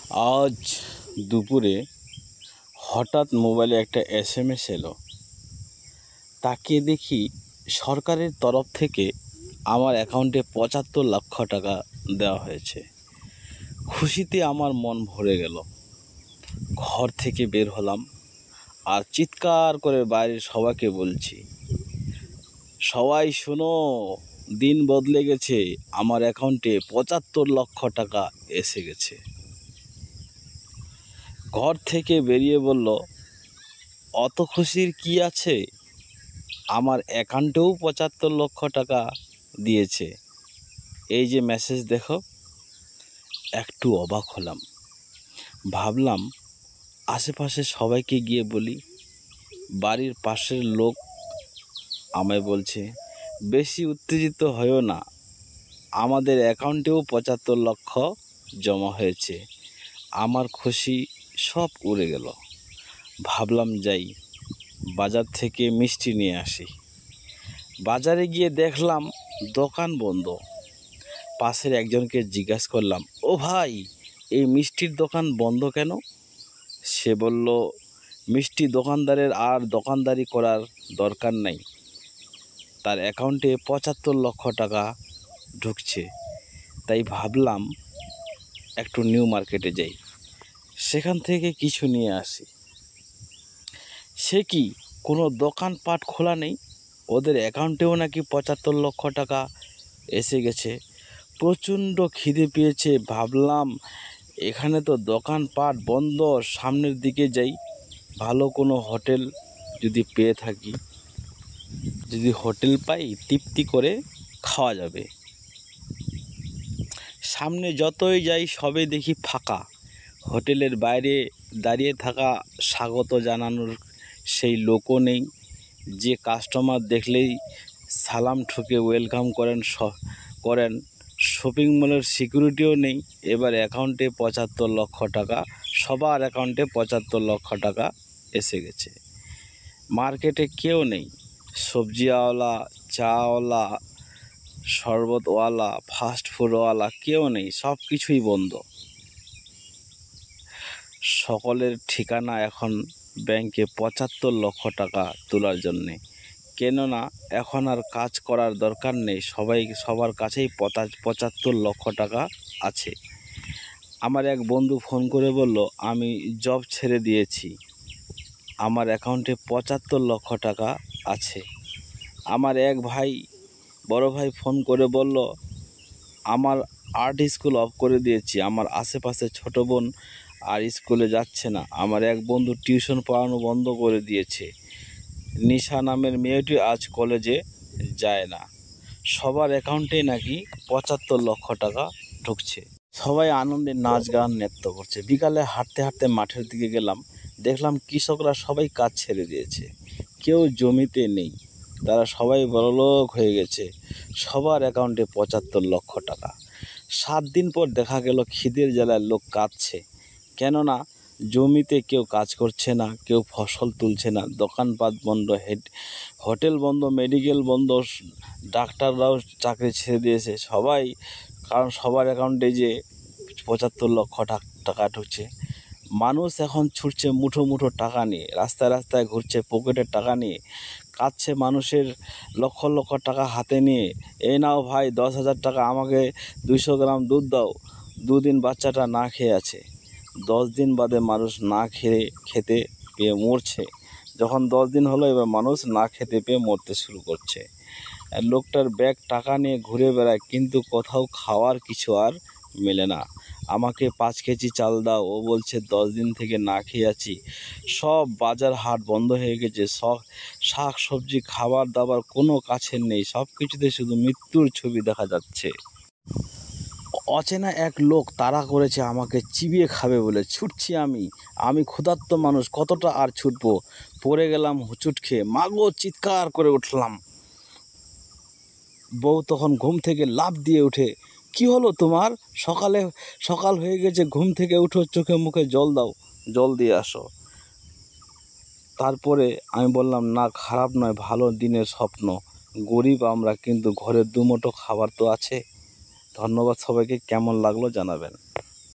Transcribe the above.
আজ দুপুরে হঠাৎ মোবাইলে একটা SMS এলো। তাকিয়ে দেখি সরকারের তরফ থেকে আমার অ্যাকাউন্টে ৭৫ লক্ষ টাকা দেওয়া হয়েছে। খুশিতে আমার মন ভরে গেল। ঘর থেকে বের হলাম আর চিৎকার করে বাইরের সবাইকে বলছি, সবাই শোনো, দিন বদলে গেছে, আমার অ্যাকাউন্টে ৭৫ লক্ষ টাকা এসে গেছে। ঘর থেকে বেরিয়ে বলল, অত খুশির কি আছে, আমার অ্যাকাউন্টেও ৭৫ লক্ষ টাকা দিয়েছে। এই যে মেসেজ দেখো। একটু অবাক হলাম, ভাবলাম আশেপাশে সবাইকে গিয়ে বলি। বাড়ির পাশের লোক আমায় বলছে, বেশি উত্তেজিত হয়েও না, আমাদের অ্যাকাউন্টেও ৭৫ লক্ষ জমা হয়েছে। আমার খুশি সব উড়ে গেল। ভাবলাম যাই, বাজার থেকে মিষ্টি নিয়ে আসি। বাজারে গিয়ে দেখলাম দোকান বন্ধ। পাশের একজনকে জিজ্ঞাসা করলাম, ও ভাই, এই মিষ্টির দোকান বন্ধ কেন? সে বলল, মিষ্টি দোকানদারের আর দোকানদারি করার দরকার নেই, তার অ্যাকাউন্টে ৭৫ লক্ষ টাকা ঢুকছে। তাই ভাবলাম একটু নিউ মার্কেটে যাই, সেখান থেকে কিছু নিয়ে আসি। সে কি, কোনো দোকানপাট খোলা নেই, ওদের অ্যাকাউন্টেও নাকি ৭৫ লক্ষ টাকা এসে গেছে। প্রচণ্ড খিদে পেয়েছে। ভাবলাম এখানে তো দোকানপাট বন্ধ, সামনের দিকে যাই, ভালো কোনো হোটেল যদি পেয়ে থাকি, যদি হোটেল পাই তৃপ্তি করে খাওয়া যাবে। সামনে যতই যাই সবে দেখি ফাঁকা। হোটেলের বাইরে দাঁড়িয়ে থাকা স্বাগত জানানোর সেই লোকও নেই, যে কাস্টমার দেখলেই সালাম ঠুকে ওয়েলকাম করেন। শপিং মলের সিকিউরিটিও নেই। এবার অ্যাকাউন্টে ৭৫ লক্ষ টাকা, সবার অ্যাকাউন্টে ৭৫ লক্ষ টাকা এসে গেছে। মার্কেটে কেউ নেই, সবজিওয়ালা, চাওয়ালা, শরবতওয়ালা, ফাস্ট ফুডওয়ালা কেউ নেই, সব কিছুই বন্ধ। সকলের ঠিকানা এখন ব্যাংকে ৭৫ লক্ষ টাকা তোলার জন্যে। কেননা এখন আর কাজ করার দরকার নেই, সবার কাছেই ৭৫ লক্ষ টাকা আছে। আমার এক বন্ধু ফোন করে বলল, আমি জব ছেড়ে দিয়েছি, আমার অ্যাকাউন্টে ৭৫ লক্ষ টাকা আছে। আমার এক বড় ভাই ফোন করে বলল, আমার আর্ট স্কুল অফ করে দিয়েছি, আমার আশেপাশে ছোট বোন আর স্কুলে যাচ্ছে না। আমার এক বন্ধু টিউশন পড়ানো বন্ধ করে দিয়েছে। নিশা নামের মেয়েটি আজ কলেজে যায় না। সবার অ্যাকাউন্টেই নাকি ৭৫ লক্ষ টাকা ঢুকছে। সবাই আনন্দে নাচ গান নৃত্য করছে। বিকালে হাঁটতে হাঁটতে মাঠের দিকে গেলাম, দেখলাম কৃষকরা সবাই কাজ ছেড়ে দিয়েছে, কেউ জমিতে নেই, তারা সবাই বড়লোক হয়ে গেছে। সবার অ্যাকাউন্টে ৭৫ লক্ষ টাকা। 7 দিন পর দেখা গেল খিদের জ্বালায় লোক কাঁদছে, কেননা জমিতে কেউ কাজ করছে না, কেউ ফসল তুলছে না, দোকানপাট বন্ধ, হোটেল বন্ধ, মেডিকেল বন্ধ, ডাক্তাররাও চাকরি ছেড়ে দিয়েছে সবাই। কারণ সবার অ্যাকাউন্টে যে ৭৫ লক্ষ টাকা ঢুকছে। মানুষ এখন ছুটছে মুঠো মুঠো টাকা নিয়ে, রাস্তায় রাস্তায় ঘুরছে পকেটের টাকা নিয়ে, কাঁদছে মানুষের লক্ষ লক্ষ টাকা হাতে নিয়ে, এই নাও ভাই 10,000 টাকা, আমাকে 200 গ্রাম দুধ দাও। 2 দিন বাচ্চাটা না খেয়ে আছে, 10 দিন বাদে মানুষ না খেতে পেয়ে মরছে। যখন 10 দিন হলো, এবার মানুষ না খেতে পেয়ে মরতে শুরু করছে। লোকটার ব্যাগ টাকা নিয়ে ঘুরে বেড়ায়, কিন্তু কোথাও খাওয়ার কিছু আর মেলে না। আমাকে 5 কেজি চাল দাও, ও বলছে 10 দিন থেকে না খেয়ে আছি। সব বাজার হাট বন্ধ হয়ে গেছে, সব শাক সবজি খাবার দাবার কোনো কাছের নেই, সব কিছুতে শুধু মৃত্যুর ছবি দেখা যাচ্ছে। অচেনা এক লোক তাড়া করেছে আমাকে চিবিয়ে খাবে বলে। ছুটছি আমি ক্ষুধার্ত মানুষ, কতটা আর ছুটবো। পড়ে গেলাম হুঁচুট খেয়ে, মাগো চিৎকার করে উঠলাম। বউ তখন ঘুম থেকে লাফ দিয়ে উঠে, কি হলো তোমার? সকাল হয়ে গেছে, ঘুম থেকে উঠো, চোখে মুখে জল দাও, জল দিয়ে আসো। তারপরে আমি বললাম, না খারাপ নয়, ভালো দিনের স্বপ্ন, গরিব আমরা, কিন্তু ঘরে দুমুঠো খাবার তো আছে। ধন্যবাদ সবাইকে। কেমন লাগলো জানাবেন।